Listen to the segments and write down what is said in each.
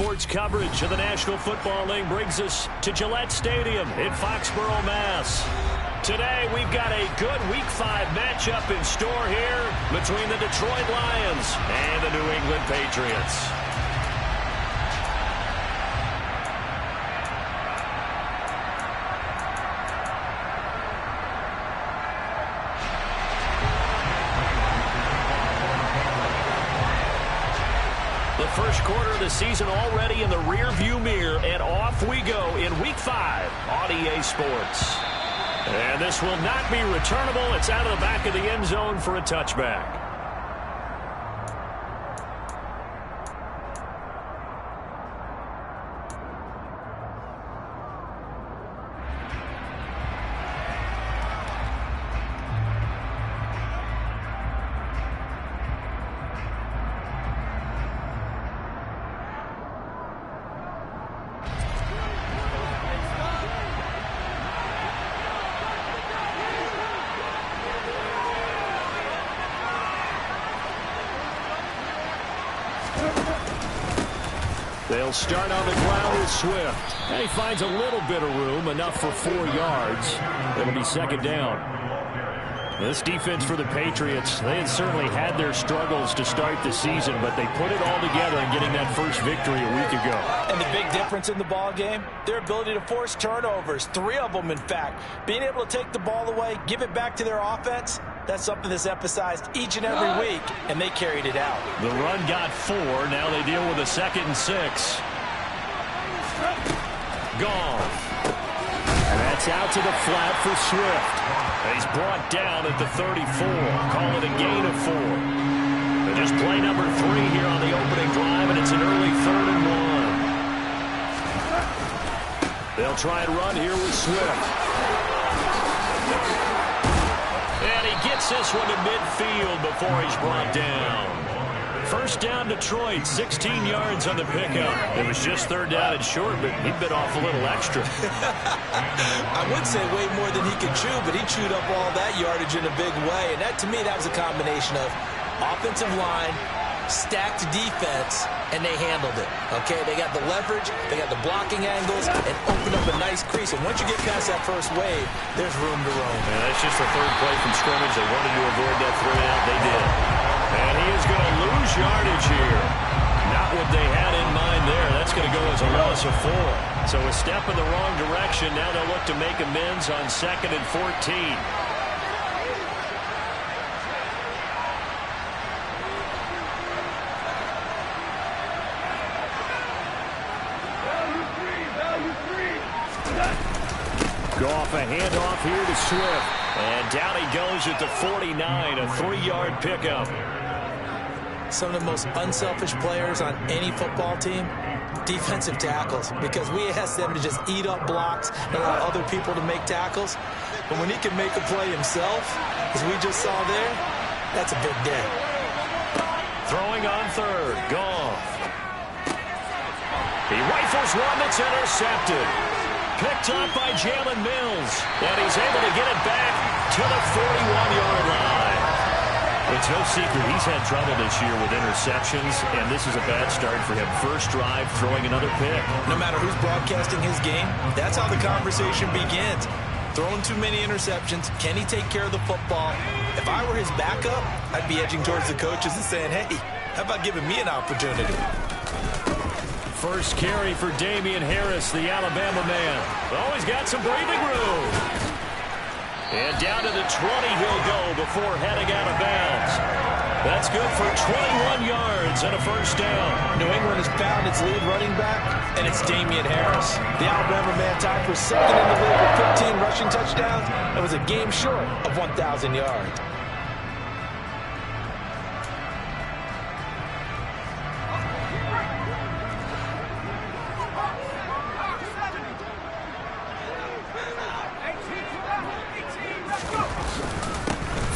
Sports coverage of the National Football League brings us to Gillette Stadium in Foxborough, Mass. Today, we've got a good Week 5 matchup in store here between the Detroit Lions and the New England Patriots. The first quarter of the season already in the rear-view mirror, and off we go in Week 5 on EA Sports. And this will not be returnable. It's out of the back of the end zone for a touchback. They'll start on the ground with Swift. And he finds a little bit of room, enough for 4 yards. It'll be second down. This defense for the Patriots, they had certainly had their struggles to start the season, but they put it all together in getting that first victory a week ago. And the big difference in the ball game, their ability to force turnovers, 3 of them in fact. Being able to take the ball away, give it back to their offense, that's something that's emphasized each and every week, and they carried it out. The run got 4. Now they deal with a 2nd and 6. Gone. And that's out to the flat for Swift. He's brought down at the 34. Call it a gain of 4. They just play number 3 here on the opening drive, and it's an early 3rd and 1. They'll try and run here with Swift. And he gets this one to midfield before he's brought down. First down, Detroit, 16 yards on the pickup. It was just 3rd down and short, but he bit off a little extra. I would say way more than he could chew, but he chewed up all that yardage in a big way. And that, to me, that was a combination of offensive line, stacked defense, and they handled it. Okay, they got the leverage, they got the blocking angles, and opened up a nice crease. And once you get past that first wave, there's room to roam. And that's just the 3rd play from scrimmage. They wanted to avoid that 3-and-out. They did. And he is going to lose yardage here. Not what they had in mind there. That's going to go as a loss of 4. So a step in the wrong direction. Now they'll look to make amends on 2nd and 14. Goff a handoff here to Swift. And down he goes at the 49, a 3-yard pickup. Some of the most unselfish players on any football team, defensive tackles, because we ask them to just eat up blocks and allow other people to make tackles. But when he can make a play himself, as we just saw there, that's a big day. Throwing on 3rd, Goff. He rifles one that's intercepted. Picked up by Jalen Mills. And he's able to get it back to the 41-yard line. It's no secret he's had trouble this year with interceptions, and this is a bad start for him. First drive, throwing another pick. No matter who's broadcasting his game, that's how the conversation begins. Throwing too many interceptions, can he take care of the football? If I were his backup, I'd be edging towards the coaches and saying, hey, how about giving me an opportunity? First carry for Damian Harris, the Alabama man. Oh, he's got some breathing room. And down to the 20 he'll go before heading out of bounds. That's good for 21 yards and a first down. New England has found its lead running back, and it's Damian Harris. The Alabama man tied for 2nd in the league with 15 rushing touchdowns. It was a game short of 1,000 yards.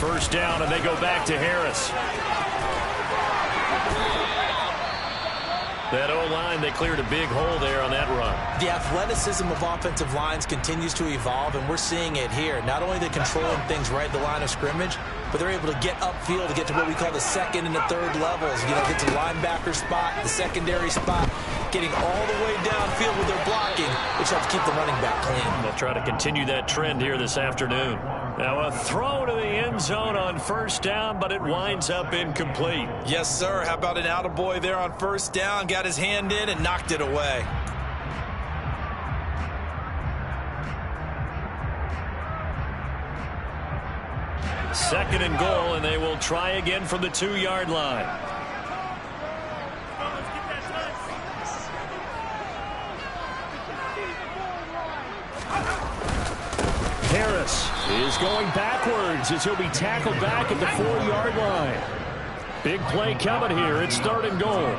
First down, and they go back to Harris. That O-line, they cleared a big hole there on that run. The athleticism of offensive lines continues to evolve, and we're seeing it here. Not only are they controlling things right at the line of scrimmage, but they're able to get upfield to get to what we call the 2nd and the 3rd levels. You know, get to the linebacker spot, the secondary spot. getting all the way downfield with their blocking, which helps keep the running back clean. They'll try to continue that trend here this afternoon. Now a throw to the end zone on first down, but it winds up incomplete. Yes, sir. How about an attaboy there on first down? Got his hand in and knocked it away. Second and goal, and they will try again from the 2-yard line. Harris is going backwards as he'll be tackled back at the 4-yard line. Big play coming here. It's third and goal.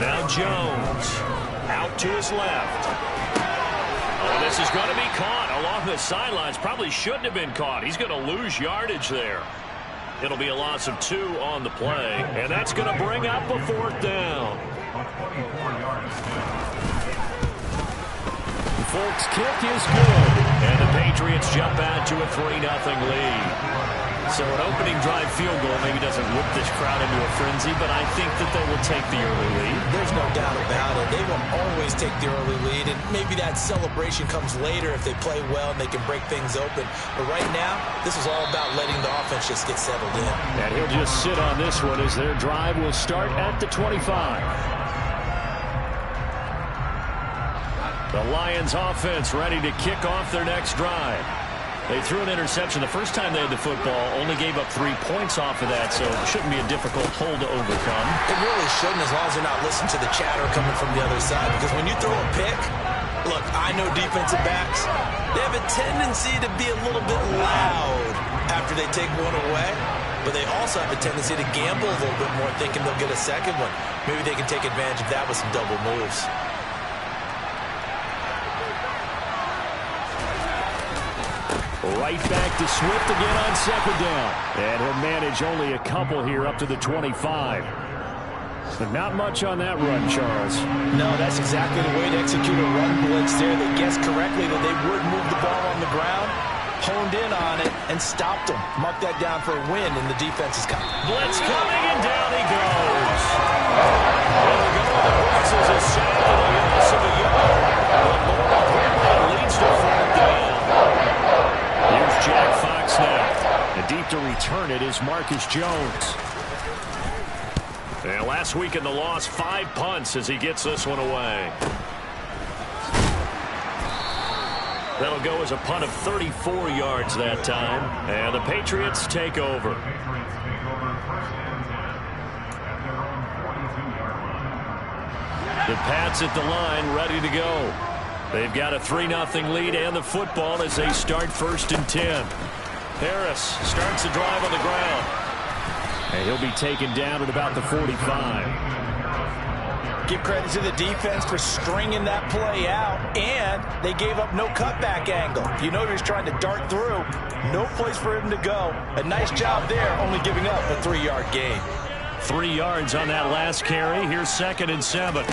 Now Jones out to his left. Oh, this is going to be caught along the sidelines. Probably shouldn't have been caught. He's going to lose yardage there. It'll be a loss of 2 on the play, and that's going to bring up a 4th down. Folks, kick is good, and the Patriots jump out to a 3-0 lead. So an opening drive field goal maybe doesn't whip this crowd into a frenzy, but I think that they will take the early lead. There's no doubt about it. They will always take the early lead, and maybe that celebration comes later if they play well and they can break things open. But right now, this is all about letting the offense just get settled in. And he'll just sit on this one as their drive will start at the 25. The Lions offense ready to kick off their next drive. They threw an interception the first time they had the football, only gave up 3 points off of that, so it shouldn't be a difficult hole to overcome. It really shouldn't, as long as they're not listening to the chatter coming from the other side, because when you throw a pick, look, I know defensive backs, they have a tendency to be a little bit loud after they take one away, but they also have a tendency to gamble a little bit more, thinking they'll get a second one. Maybe they can take advantage of that with some double moves. Right back to Swift again on second down. And he'll manage only a couple here up to the 25. But not much on that run, Charles. No, that's exactly the way to execute a run blitz there. They guessed correctly that they would move the ball on the ground, honed in on it, and stopped them. Mark that down for a win, and the defense is coming. Blitz coming, and down he goes. There we go. The blitz is a sack and a loss of a yard. That leads to 4th down. Here's Jack Fox now. And deep to return it is Marcus Jones. And last week in the loss, 5 punts as he gets this one away. That'll go as a punt of 34 yards that time. And the Patriots take over. The Pats at the line ready to go. They've got a 3-0 lead and the football as they start 1st and 10. Harris starts the drive on the ground. And he'll be taken down at about the 45. Give credit to the defense for stringing that play out, and they gave up no cutback angle. You know he was trying to dart through. No place for him to go. A nice job there, only giving up a 3-yard gain. 3 yards on that last carry. Here's 2nd and 7.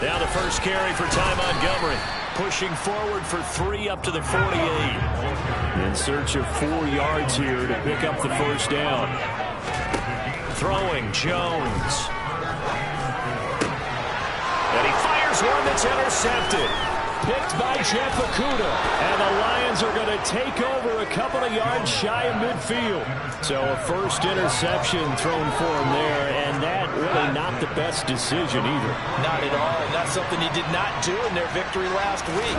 Now the first carry for Ty Montgomery. Pushing forward for 3 up to the 48. In search of 4 yards here to pick up the first down. Throwing Jones. And he fires one that's intercepted. Picked by Jeff Okudah. And the Lions are going to take over a couple of yards shy of midfield. So a first interception thrown for him there, and that really not the best decision either. Not at all, and that's something he did not do in their victory last week.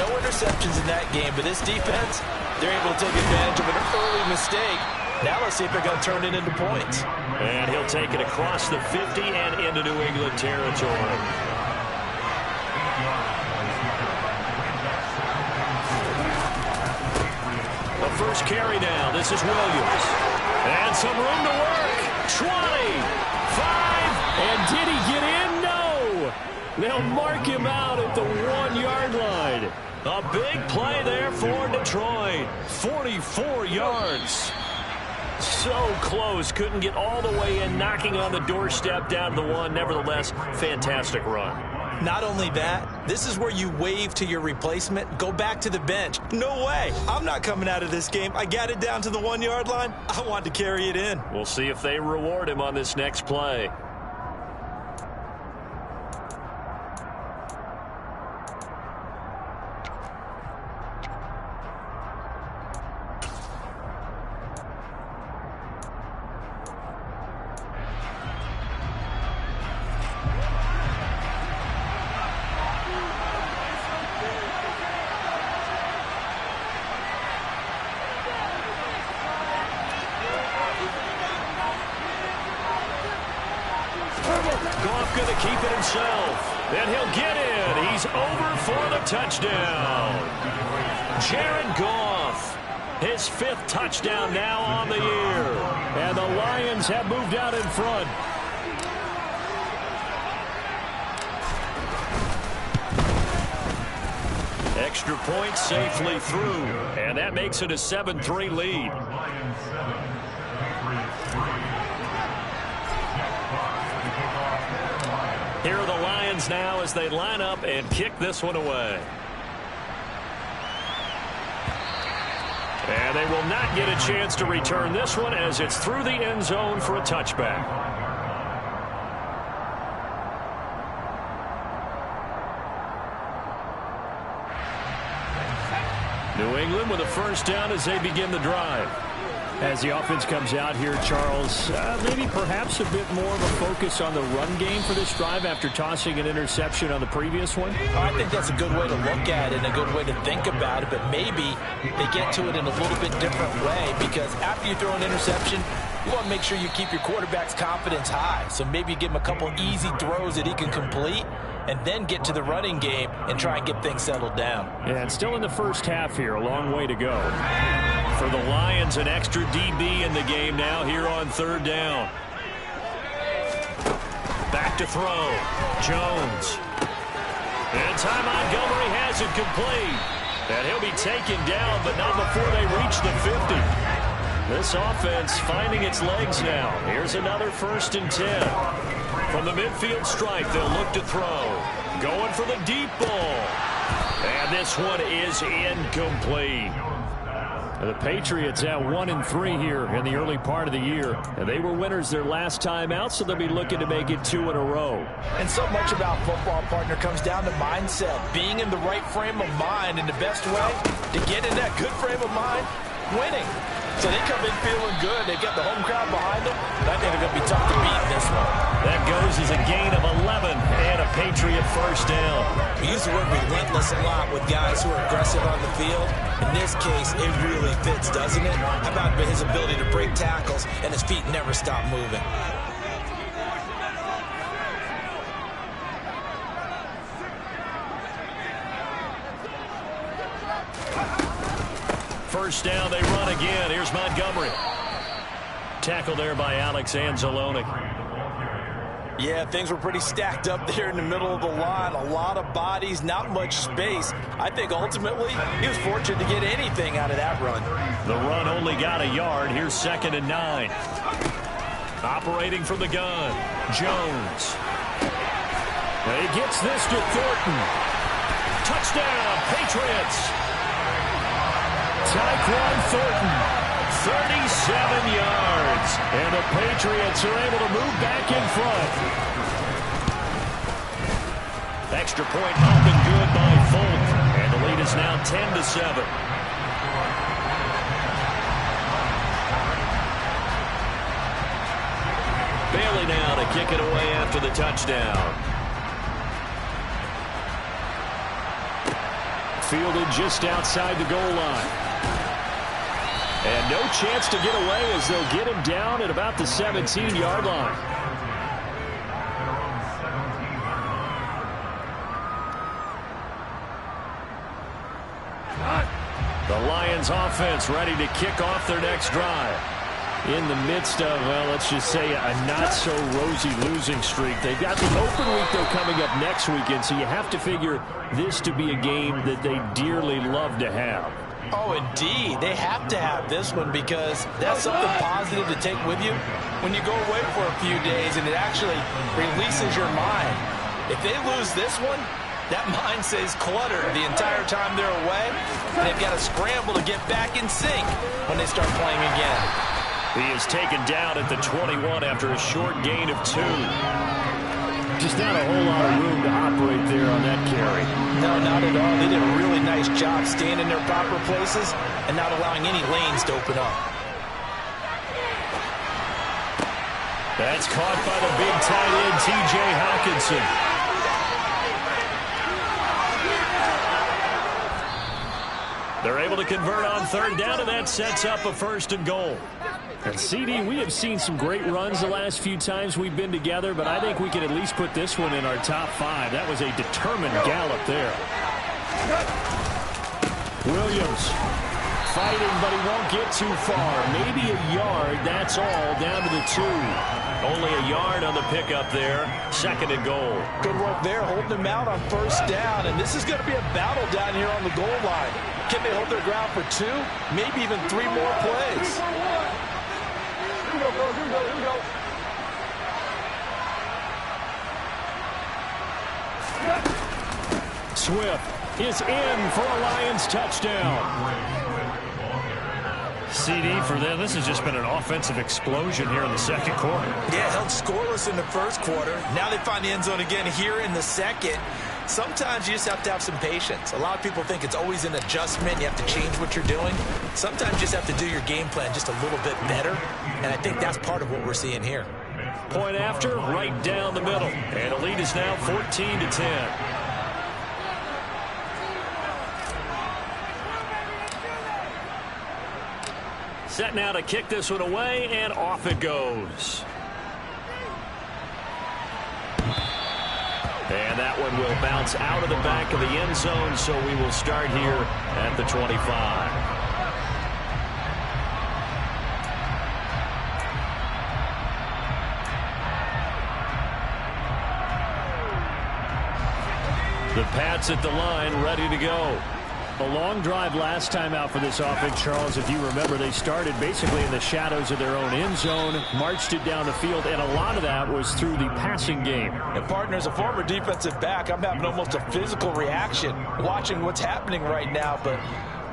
No interceptions in that game, but this defense, they're able to take advantage of an early mistake. Now let's see if they're going to turn it into points. And he'll take it across the 50 and into New England territory. The first carry now. This is Williams. And some room to work. 20, 5, and did he get in? No. They'll mark him out at the 1-yard line. A big play there for Detroit. 44 yards. So close. Couldn't get all the way in, knocking on the doorstep down to the 1. Nevertheless, fantastic run. Not only that, this is where you wave to your replacement, go back to the bench. No way. I'm not coming out of this game. I got it down to the 1-yard line. I want to carry it in. We'll see if they reward him on this next play. Goff going to keep it himself. And he'll get in. He's over for the touchdown. Jared Goff, his 5th touchdown now on the year. And the Lions have moved out in front. Extra point safely through. And that makes it a 7-3 lead. Here are the Lions now as they line up and kick this one away. And they will not get a chance to return this one as it's through the end zone for a touchback. New England with a first down as they begin the drive. As the offense comes out here, Charles, maybe perhaps a bit more of a focus on the run game for this drive after tossing an interception on the previous one? I think that's a good way to look at it and a good way to think about it, but maybe they get to it in a little bit different way because after you throw an interception, you want to make sure you keep your quarterback's confidence high. So maybe you give him a couple easy throws that he can complete and then get to the running game and try and get things settled down. Yeah, it's still in the first half here. A long way to go. For the Lions, an extra DB in the game now here on 3rd down. Back to throw. Jones. And Ty Montgomery has it complete. And he'll be taken down, but not before they reach the 50. This offense finding its legs now. Here's another 1st and 10. From the midfield stripe, they'll look to throw. Going for the deep ball. And this one is incomplete. The Patriots at 1-3 here in the early part of the year. And they were winners their last time out, so they'll be looking to make it 2 in a row. And so much about football, partner, comes down to mindset. Being in the right frame of mind, and the best way to get in that good frame of mind, winning. So they come in feeling good. They've got the home crowd behind them. I think they're going to be tough to beat in this one. That goes as a gain of 11 and a Patriot first down. We use the word relentless a lot with guys who are aggressive on the field. In this case, it really fits, doesn't it? How about his ability to break tackles and his feet never stop moving? First down, they run again. Here's Montgomery. Tackle there by Alex Anzalone. Yeah, things were pretty stacked up there in the middle of the line. A lot of bodies, not much space. I think ultimately he was fortunate to get anything out of that run. The run only got a yard. Here's 2nd and 9. Operating from the gun, Jones. He gets this to Thornton. Touchdown, Patriots. Tyquan Thornton, 37 yards. And the Patriots are able to move back in front. Extra point up and good by Fulton. And the lead is now 10-7. Bailey now to kick it away after the touchdown. Fielded just outside the goal line. And no chance to get away as they'll get him down at about the 17-yard line. The Lions offense ready to kick off their next drive. In the midst of, well, let's just say a not-so-rosy losing streak. They've got the open week, though, coming up next weekend, so you have to figure this to be a game that they dearly love to have. Oh, indeed. They have to have this one because that's something positive to take with you when you go away for a few days, and it actually releases your mind. If they lose this one, that mind stays cluttered the entire time they're away, and they've got to scramble to get back in sync when they start playing again. He is taken down at the 21 after a short gain of 2. Just not a whole lot of room to operate there on that carry. No, not at all. They did a really nice job staying in their proper places and not allowing any lanes to open up. That's caught by the big tight end, T.J. Hawkinson. They're able to convert on third down, and that sets up a 1st and goal. And CD, we have seen some great runs the last few times we've been together, but I think we can at least put this one in our top 5. That was a determined gallop there. Williams fighting, but he won't get too far. Maybe a yard, that's all, down to the 2. Only a yard on the pickup there. 2nd and goal. Good work there, holding them out on 1st down, and this is going to be a battle down here on the goal line. Can they hold their ground for 2, maybe even 3 more plays? Here we go. Swift is in for a Lions touchdown. CD for them, this has just been an offensive explosion here in the 2nd quarter. Yeah, held scoreless in the 1st quarter. Now they find the end zone again here in the 2nd. Sometimes you just have to have some patience. A lot of people think it's always an adjustment. You have to change what you're doing. Sometimes you just have to do your game plan just a little bit better. And I think that's part of what we're seeing here. Point after, right down the middle. And the lead is now 14-10. Set now to kick this one away, and off it goes. And that one will bounce out of the back of the end zone, so we will start here at the 25. The Pats at the line, ready to go. A long drive last time out for this offense, Charles. If you remember, they started basically in the shadows of their own end zone, marched it down the field, and a lot of that was through the passing game. And partner, as a former defensive back, I'm having almost a physical reaction watching what's happening right now. But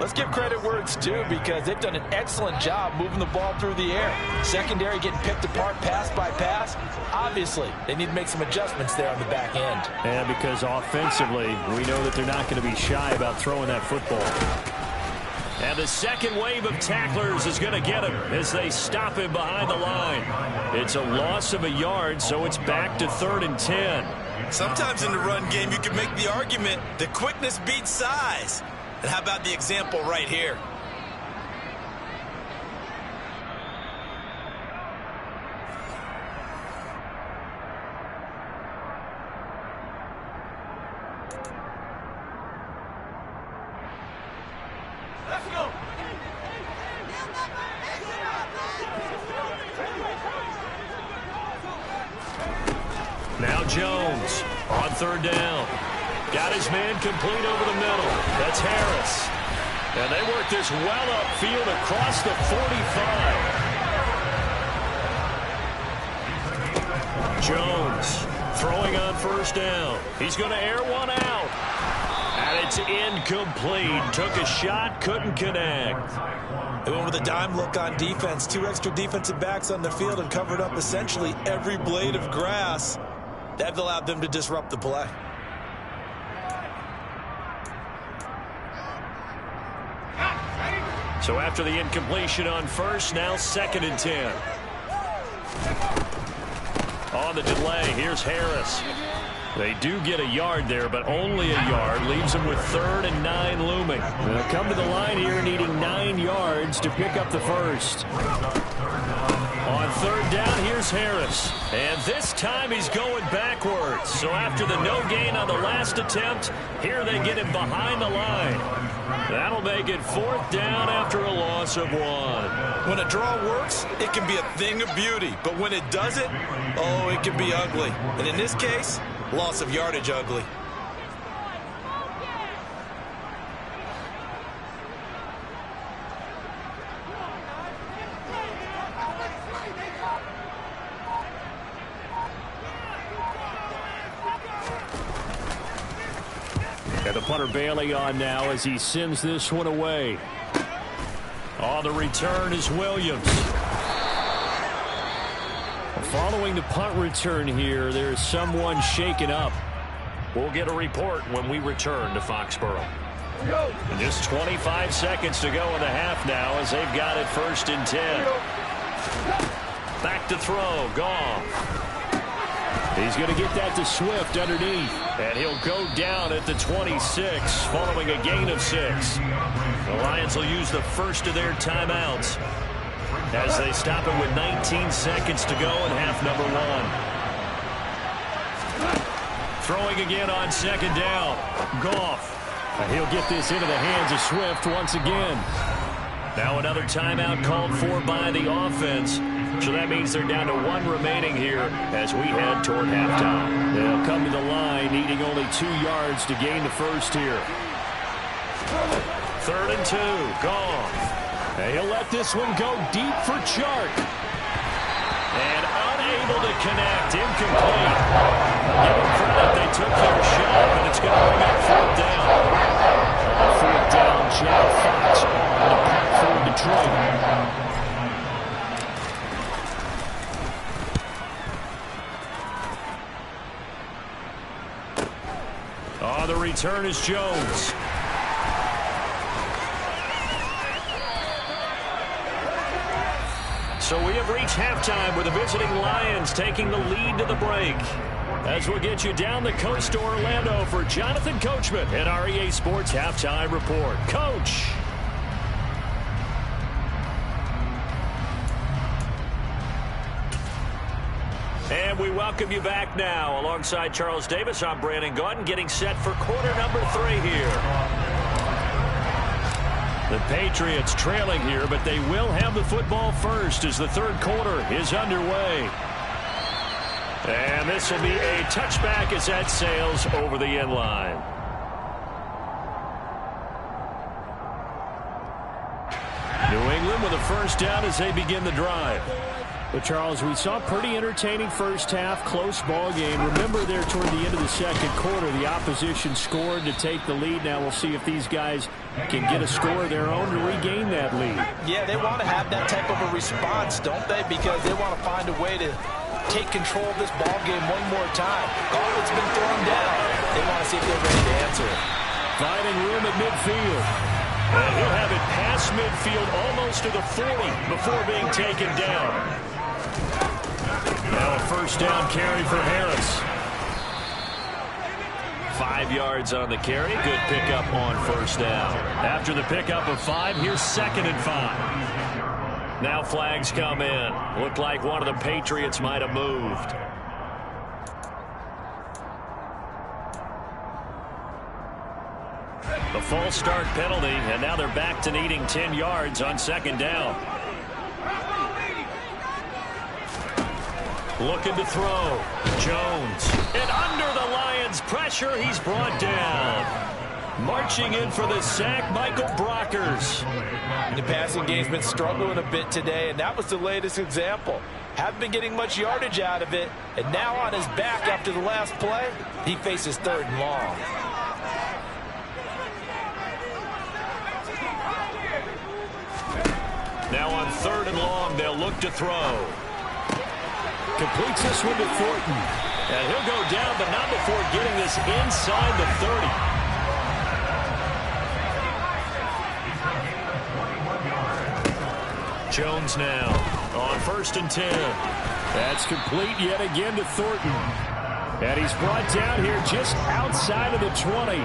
let's give credit where it's due, because they've done an excellent job moving the ball through the air. Secondary getting picked apart pass by pass. Obviously, they need to make some adjustments there on the back end. And because offensively, we know that they're not going to be shy about throwing that football. And the second wave of tacklers is going to get him as they stop him behind the line. It's a loss of a yard, so it's back to 3rd and 10. Sometimes in the run game, you can make the argument that quickness beats size. And how about the example right here? Let's go. Now Jones on 3rd down. Got his man complete over the middle. That's Harris. And they work this well upfield across the 45. Jones throwing on 1st down. He's going to air one out. And it's incomplete. Took a shot, couldn't connect. They went with a dime look on defense. 2 extra defensive backs on the field and covered up essentially every blade of grass. That allowed them to disrupt the play. So after the incompletion on 1st, now 2nd and 10. On the delay, here's Harris. They do get a yard there, but only a yard. Leaves them with 3rd and 9 looming. They'll come to the line here needing 9 yards to pick up the 1st. On 3rd down, here's Harris. And this time he's going backwards. So after the no gain on the last attempt, here they get him behind the line. That'll make it 4th down after a loss of 1. When a draw works, it can be a thing of beauty. But when it doesn't, oh, it can be ugly. And in this case, loss of yardage ugly. And the punter Bailey on now as he sends this one away. On the return is Williams. Following the punt return here, there's someone shaken up. We'll get a report when we return to Foxborough. And just 25 seconds to go in the half now as they've got it 1st and 10. Back to throw. Goff. He's going to get that to Swift underneath. And he'll go down at the 26 following a gain of 6. The Lions will use the first of their timeouts as they stop it with 19 seconds to go in half number 1. Throwing again on 2nd down. Goff. And he'll get this into the hands of Swift once again. Now another timeout called for by the offense. So that means they're down to 1 remaining here as we head toward halftime. They'll come to the line needing only 2 yards to gain the first here. 3rd and 2. Goff. And he'll let this one go deep for Chark. And unable to connect. Incomplete. Give them credit. They took their shot, but it's going to bring up 4th down. 4th down, Jack Fox on the punt for Detroit. On the return is Jones. So we have reached halftime with the visiting Lions taking the lead to the break. As we'll get you down the coast to Orlando for Jonathan Coachman at our EA Sports Halftime Report. Coach. And we welcome you back now. Alongside Charles Davis, I'm Brandon Gaudin, getting set for quarter number 3 here. The Patriots trailing here, but they will have the football first as the 3rd quarter is underway. And this will be a touchback as that sails over the end line. New England with a 1st down as they begin the drive. But, Charles, we saw a pretty entertaining first half, close ball game. Remember there toward the end of the 2nd quarter, the opposition scored to take the lead. Now we'll see if these guys can get a score of their own to regain that lead. Yeah, they want to have that type of a response, don't they? Because they want to find a way to take control of this ball game one more time. Gauntlet's been thrown down. They want to see if they're ready to answer it. Finding room at midfield. And he'll have it past midfield almost to the 40 before being taken down. Now a 1st down carry for Harris. 5 yards on the carry. Good pickup on 1st down. After the pickup of 5, here's 2nd and 5. Now flags come in. Looked like one of the Patriots might have moved. A false start penalty, and now they're back to needing 10 yards on 2nd down. Looking to throw. Jones. And under the Lions' pressure, he's brought down. Marching in for the sack, Michael Brockers. The passing game's been struggling a bit today, and that was the latest example. Haven't been getting much yardage out of it, and now on his back after the last play, he faces 3rd and long. Now on 3rd and long, they'll look to throw. Completes this one to Thornton. And he'll go down, but not before getting this inside the 30. Jones now on 1st and 10. That's complete yet again to Thornton. And he's brought down here just outside of the 20.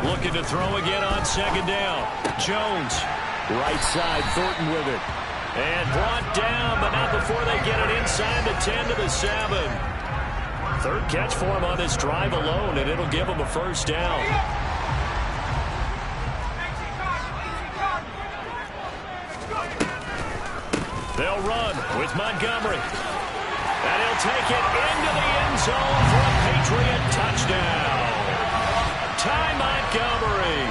Looking to throw again on 2nd down. Jones. Right side, Thornton with it. And brought down, but not before they get it inside the 10 to the 7. 3rd catch for him on this drive alone, and it'll give him a 1st down. They'll run with Montgomery. And he'll take it into the end zone for a Patriot touchdown. Ty Montgomery.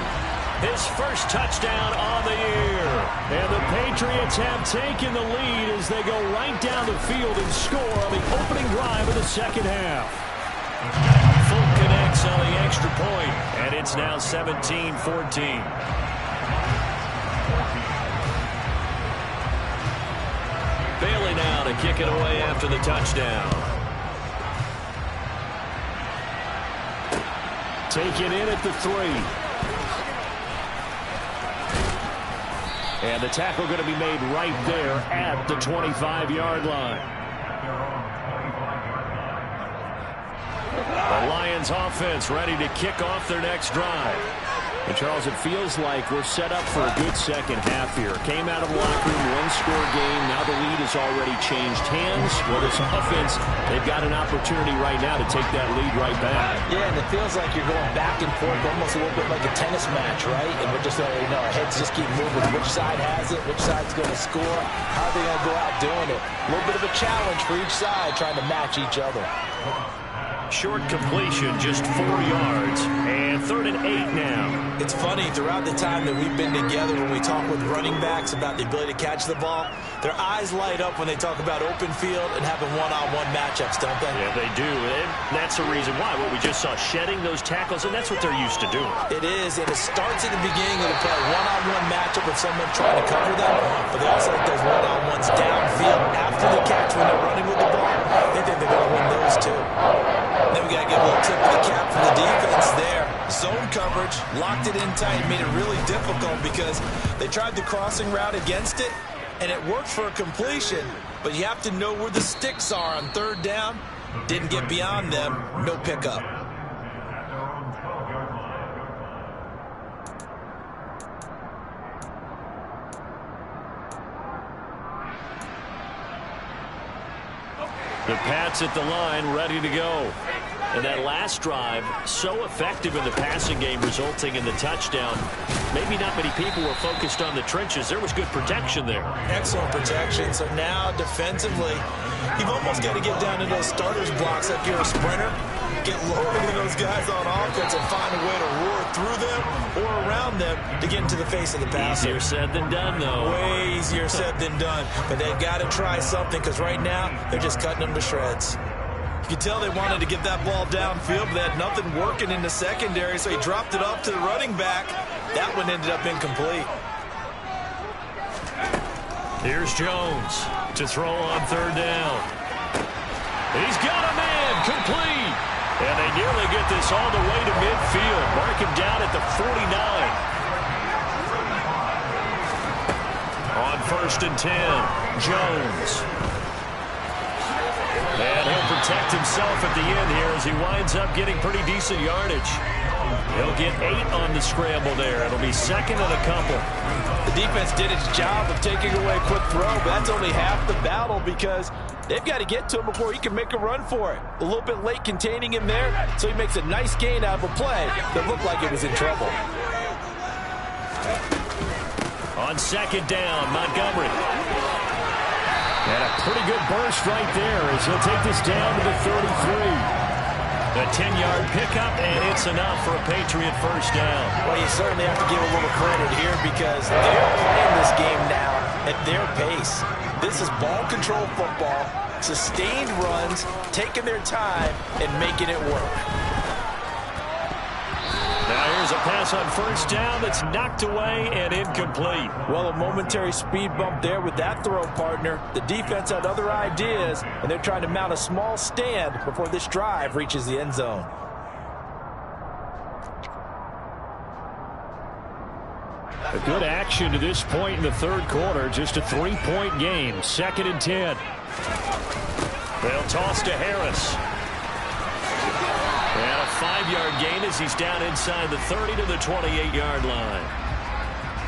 his first touchdown on the year. And the Patriots have taken the lead as they go right down the field and score on the opening drive of the second half. Full connects on the extra point, and it's now 17-14. Bailey now to kick it away after the touchdown. Taken in at the 3. And the tackle going to be made right there at the 25-yard line. The Lions offense ready to kick off their next drive. And Charles, it feels like we're set up for a good second half here. Came out of the locker room, one-score game. Now the lead has already changed hands. Well, this offense, they've got an opportunity right now to take that lead right back. Yeah, and it feels like you're going back and forth, almost a little bit like a tennis match, right? And we're just, our heads just keep moving. Which side has it? Which side's going to score? How are they going to go out doing it? A little bit of a challenge for each side, trying to match each other. Short completion, just 4 yards, and 3rd and 8 now. It's funny, throughout the time that we've been together, when we talk with running backs about the ability to catch the ball, their eyes light up when they talk about open field and having one-on-one matchups, don't they? Yeah, they do, and that's the reason why. What we just saw, shedding those tackles, and that's what they're used to doing. It is, and it starts at the beginning of the play, one-on-one matchup with someone trying to cover them, but they also like those one-on-ones downfield after the catch when they're running with the ball. They think they're going to win those too. Then we got to give a little tip of the cap from the defense there. Zone coverage, locked it in tight, made it really difficult because they tried the crossing route against it, and it worked for a completion, but you have to know where the sticks are on 3rd down. Didn't get beyond them, no pickup. The Pats at the line, ready to go. And that last drive, so effective in the passing game, resulting in the touchdown. Maybe not many people were focused on the trenches. There was good protection there. Excellent protection. So now defensively, you've almost got to get down to those starters blocks like you're a sprinter. Get lower than those guys on offense and find a way to roar through them or around them to get into the face of the passer. Easier said than done, though. Way easier said than done. But they've got to try something because right now they're just cutting them to shreds. You can tell they wanted to get that ball downfield, but they had nothing working in the secondary, so he dropped it off to the running back. That one ended up incomplete. Here's Jones to throw on 3rd down. He's got a man, complete. And they nearly get this all the way to midfield. Mark him down at the 49. On 1st and 10, Jones. And he'll protect himself at the end here as he winds up getting pretty decent yardage. He'll get 8 on the scramble there. It'll be 2nd and a couple. The defense did its job of taking away a quick throw, but that's only half the battle because they've got to get to him before he can make a run for it. A little bit late containing him there, so he makes a nice gain out of a play that looked like it was in trouble. On 2nd down, Montgomery. And a pretty good burst right there as he'll take this down to the 33. A 10-yard pickup, and it's enough for a Patriot first down. Well, you certainly have to give a little credit here because they're playing this game now at their pace. This is ball control football, sustained runs, taking their time, and making it work. Now here's a pass on 1st down that's knocked away and incomplete. Well, a momentary speed bump there with that throw, partner. The defense had other ideas, and they're trying to mount a small stand before this drive reaches the end zone. A good action to this point in the 3rd quarter. Just a 3-point game. 2nd and 10. They'll toss to Harris. And a 5-yard gain as he's down inside the 30 to the 28-yard line.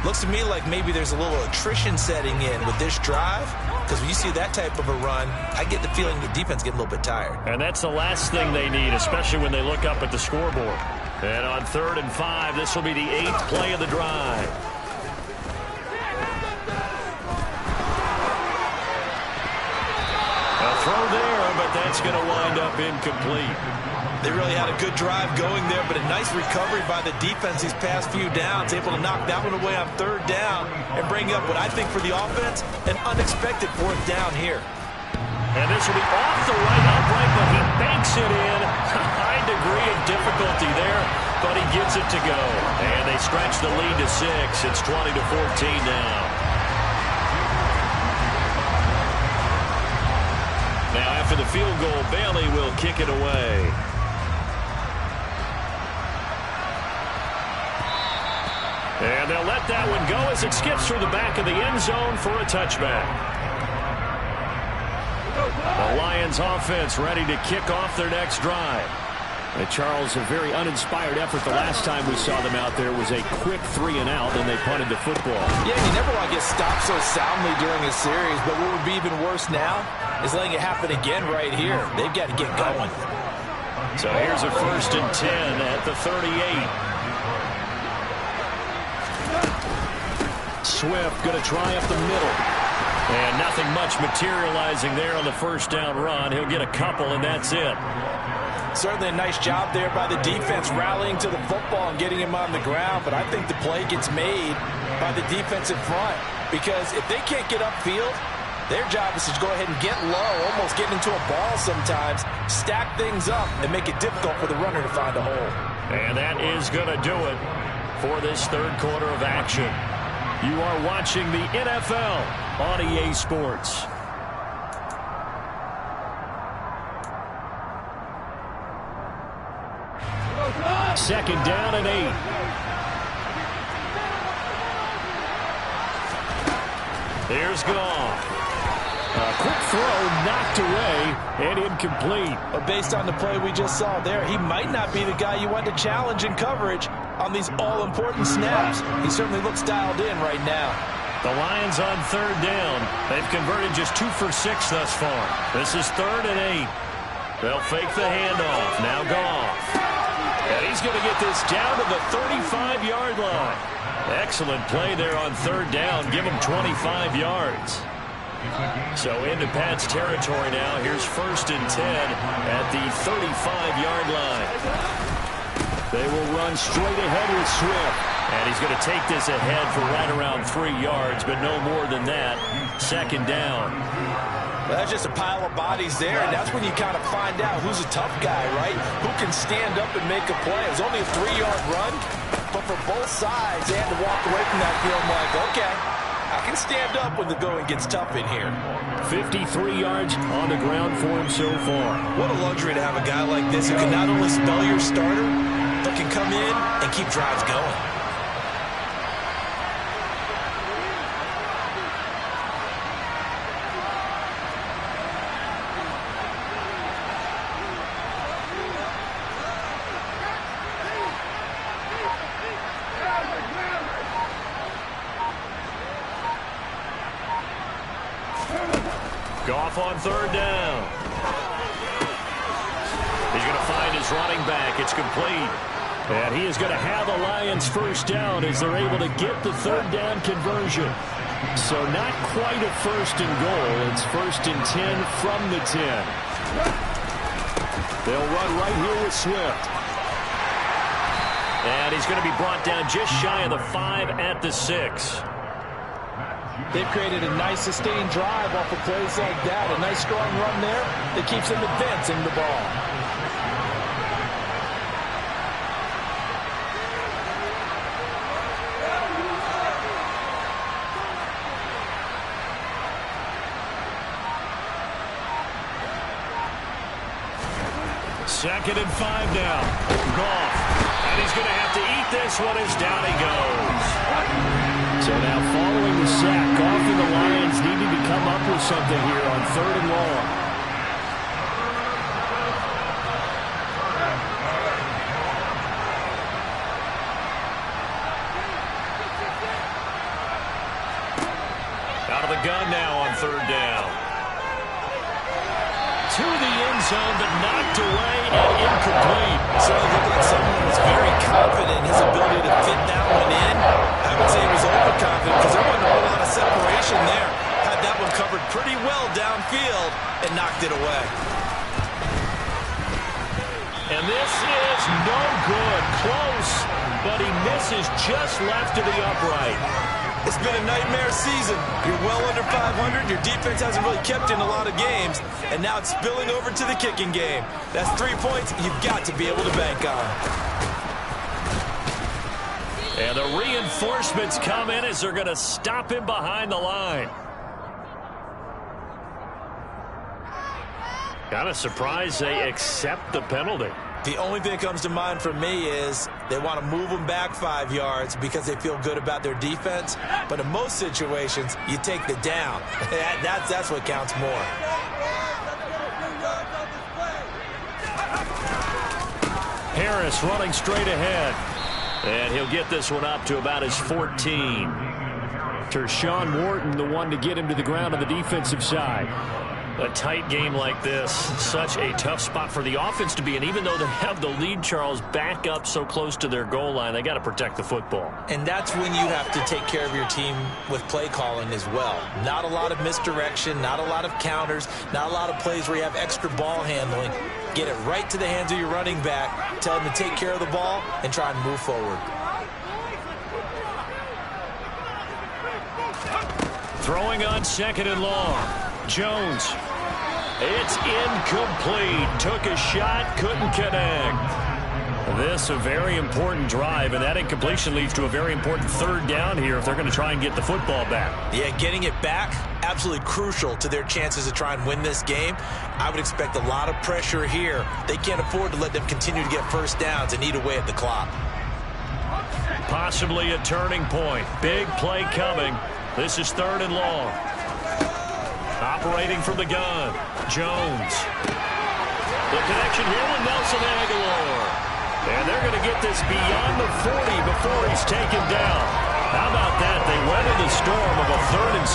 Looks to me like maybe there's a little attrition setting in with this drive, because when you see that type of a run, I get the feeling the defense get a little bit tired. And that's the last thing they need, especially when they look up at the scoreboard. And on 3rd and 5, this will be the 8th play of the drive. A throw there, but that's going to wind up incomplete. They really had a good drive going there, but a nice recovery by the defense these past few downs, able to knock that one away on third down and bring up what I think for the offense, an unexpected fourth down here. And this will be off the right upright, but he banks it in. A high degree of difficulty there, but he gets it to go. And they stretch the lead to 6. It's 20-14 now. Now after the field goal, Bailey will kick it away. And they'll let that one go as it skips through the back of the end zone for a touchback. The Lions offense ready to kick off their next drive. And Charles, a very uninspired effort the last time we saw them out there was a quick 3 and out, and they punted the football. Yeah, you never want to get stopped so soundly during a series, but what would be even worse now is letting it happen again right here. They've got to get going. So here's a 1st and 10 at the 38. Swift going to try up the middle. And nothing much materializing there on the first down run. He'll get a couple, and that's it. Certainly a nice job there by the defense rallying to the football and getting him on the ground. But I think the play gets made by the defense in front. Because if they can't get upfield, their job is to go ahead and get low, almost get into a ball sometimes, stack things up, and make it difficult for the runner to find a hole. And that is going to do it for this third quarter of action. You are watching the NFL on EA Sports. Second down and 8. There's Goff. A quick throw knocked away and incomplete. But based on the play we just saw there, he might not be the guy you want to challenge in coverage on these all-important snaps. He certainly looks dialed in right now. The Lions on third down. They've converted just 2 for 6 thus far. This is 3rd and 8. They'll fake the handoff. Now Goff. And he's going to get this down to the 35-yard line. Excellent play there on third down. Give him 25 yards. So into Pat's territory now. Here's 1st and 10 at the 35-yard line. They will run straight ahead with Swift. And he's going to take this ahead for right around 3 yards, but no more than that. Second down. Well, that's just a pile of bodies there, and that's when you kind of find out who's a tough guy, right? Who can stand up and make a play. It was only a 3-yard run, but for both sides, they had to walk away from that feeling like, okay, I can stand up when the going gets tough in here. 53 yards on the ground for him so far. What a luxury to have a guy like this who can not only spell your starter, but can come in and keep drives going. Goff on third down. He's going to find his running back. It's complete. And he is going to have the Lions first down as they're able to get the third down conversion. So not quite a 1st and goal. It's 1st and 10 from the 10. They'll run right here with Swift. And he's going to be brought down just shy of the 5 at the 6. They've created a nice sustained drive off of plays like that. A nice strong run there that keeps them advancing the ball. Second and 5 now. Goff. And he's going to have to eat this one as down he goes. So now following the sack, Goff and the Lions needing to come up with something here on 3rd and long. Out of the gun now on 3rd down. To the end zone, but knocked away and incomplete. So it looked like someone was very confident in his ability to fit that one in. I would say he was overconfident because there wasn't a whole lot of separation there. Had that one covered pretty well downfield and knocked it away. And this is no good. Close, but he misses just left of the upright. It's been a nightmare season. You're well under 500. Your defense hasn't really kept in a lot of games. And now it's spilling over to the kicking game. That's 3 points you've got to be able to bank on. And the reinforcements come in as they're going to stop him behind the line. Kind of surprised they accept the penalty. The only thing that comes to mind for me is they want to move them back 5 yards because they feel good about their defense. But in most situations, you take the down. That's what counts more. Harris running straight ahead. And he'll get this one up to about his 14. Tershawn Wharton, the one to get him to the ground on the defensive side. A tight game like this, such a tough spot for the offense to be in. Even though they have the lead, Charles, back up so close to their goal line, they got to protect the football. And that's when you have to take care of your team with play calling as well. Not a lot of misdirection, not a lot of counters, not a lot of plays where you have extra ball handling. Get it right to the hands of your running back, tell him to take care of the ball, and try and move forward. Throwing on 2nd and long. Jones. It's incomplete. Took a shot, couldn't connect. This a very important drive, and that incompletion leads to a very important 3rd down here if they're going to try and get the football back. Yeah, getting it back, absolutely crucial to their chances to try and win this game. I would expect a lot of pressure here. They can't afford to let them continue to get first downs and eat away at the clock. Possibly a turning point. Big play coming. This is 3rd and long. Operating from the gun, Jones. The connection here with Nelson Aguilar. And they're going to get this beyond the 40 before he's taken down. How about that? They weathered the storm of a 3rd and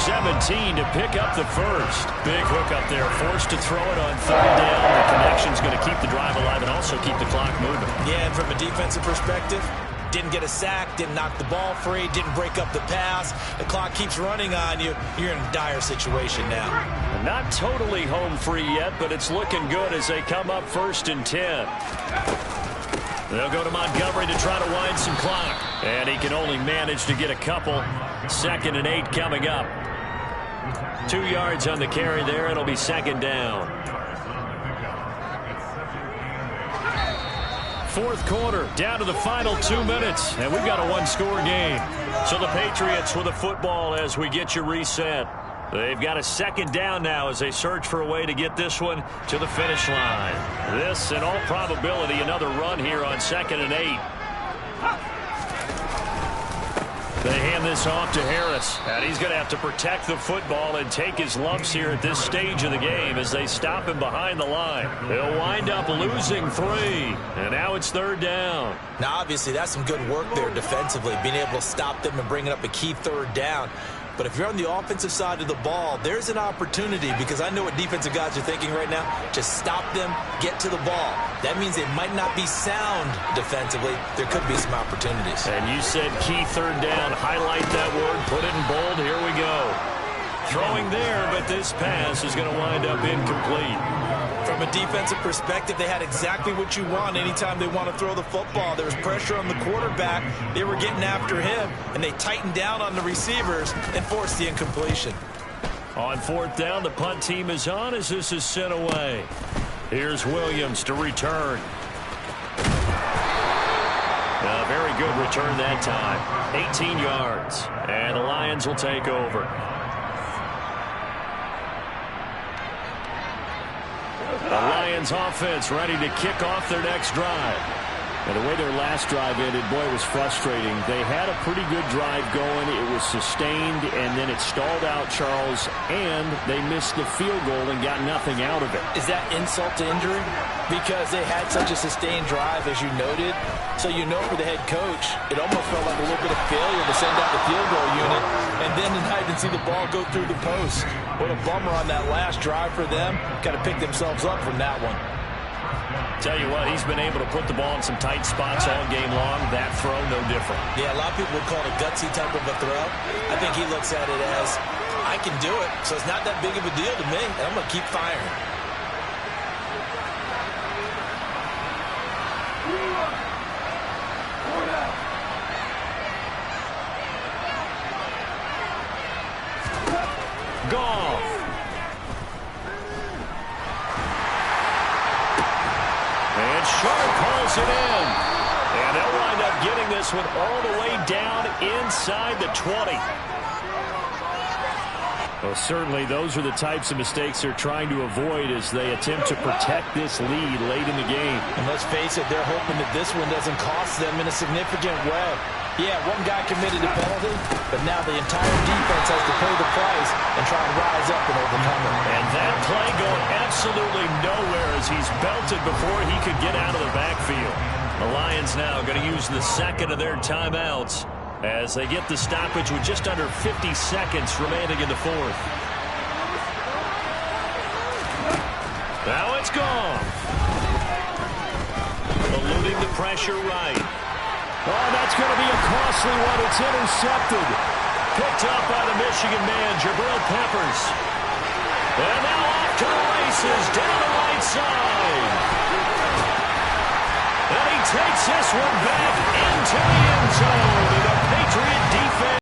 17 to pick up the first. Big hook up there, forced to throw it on 3rd down. The connection's going to keep the drive alive and also keep the clock moving. Yeah, and from a defensive perspective, didn't get a sack, didn't knock the ball free, didn't break up the pass. The clock keeps running on you. You're in a dire situation now. Not totally home free yet, but it's looking good as they come up 1st and 10. They'll go to Montgomery to try to wind some clock. And he can only manage to get a couple. 2nd and 8 coming up. 2 yards on the carry there. It'll be 2nd down. 4th quarter, down to the final 2 minutes, and we've got a 1-score game. So the Patriots with the football as we get you reset. They've got a 2nd down now as they search for a way to get this one to the finish line. This, in all probability, another run here on 2nd and 8. They hand this off to Harris, and he's going to have to protect the football and take his lumps here at this stage of the game as they stop him behind the line. They'll wind up losing 3, and now it's 3rd down. Now, obviously, that's some good work there defensively, being able to stop them and bringing up a key 3rd down. But if you're on the offensive side of the ball, there's an opportunity because I know what defensive guys are thinking right now. Just stop them, get to the ball. That means they might not be sound defensively. There could be some opportunities. And you said key 3rd down. Highlight that word. Put it in bold. Here we go. Throwing there, but this pass is going to wind up incomplete. From a defensive perspective, they had exactly what you want anytime they want to throw the football. There was pressure on the quarterback. They were getting after him, and they tightened down on the receivers and forced the incompletion. On 4th down, the punt team is on as this is sent away. Here's Williams to return. A very good return that time. 18 yards, and the Lions will take over. The Lions offense ready to kick off their next drive. And the way their last drive ended, boy, it was frustrating. They had a pretty good drive going. It was sustained, and then it stalled out, Charles, and they missed the field goal and got nothing out of it. Is that insult to injury? Because they had such a sustained drive, as you noted. So you know for the head coach, it almost felt like a little bit of failure to send out the field goal unit, and then tonight and see the ball go through the post. What a bummer on that last drive for them. Got to pick themselves up from that one. Tell you what, he's been able to put the ball in some tight spots all game long. That throw, no different. Yeah, a lot of people would call it a gutsy type of a throw. I think he looks at it as, I can do it, so it's not that big of a deal to me, and I'm going to keep firing. Goff. And Sharp hauls it in. And they'll wind up getting this one all the way down inside the 20. Well, certainly those are the types of mistakes they're trying to avoid as they attempt to protect this lead late in the game. And let's face it, they're hoping that this one doesn't cost them in a significant way. Yeah, one guy committed a penalty, but now the entire defense has to pay the price and try and rise up and overcome it. And that play going absolutely nowhere as he's belted before he could get out of the backfield. The Lions now going to use the second of their timeouts as they get the stoppage with just under 50 seconds remaining in the fourth. Now it's gone. Eluding the pressure right. Oh, that's going to be a costly one. It's intercepted. Picked up by the Michigan man, Jabril Peppers. And now off to the races down the right side. And he takes this one back into the end zone. And the Patriot defense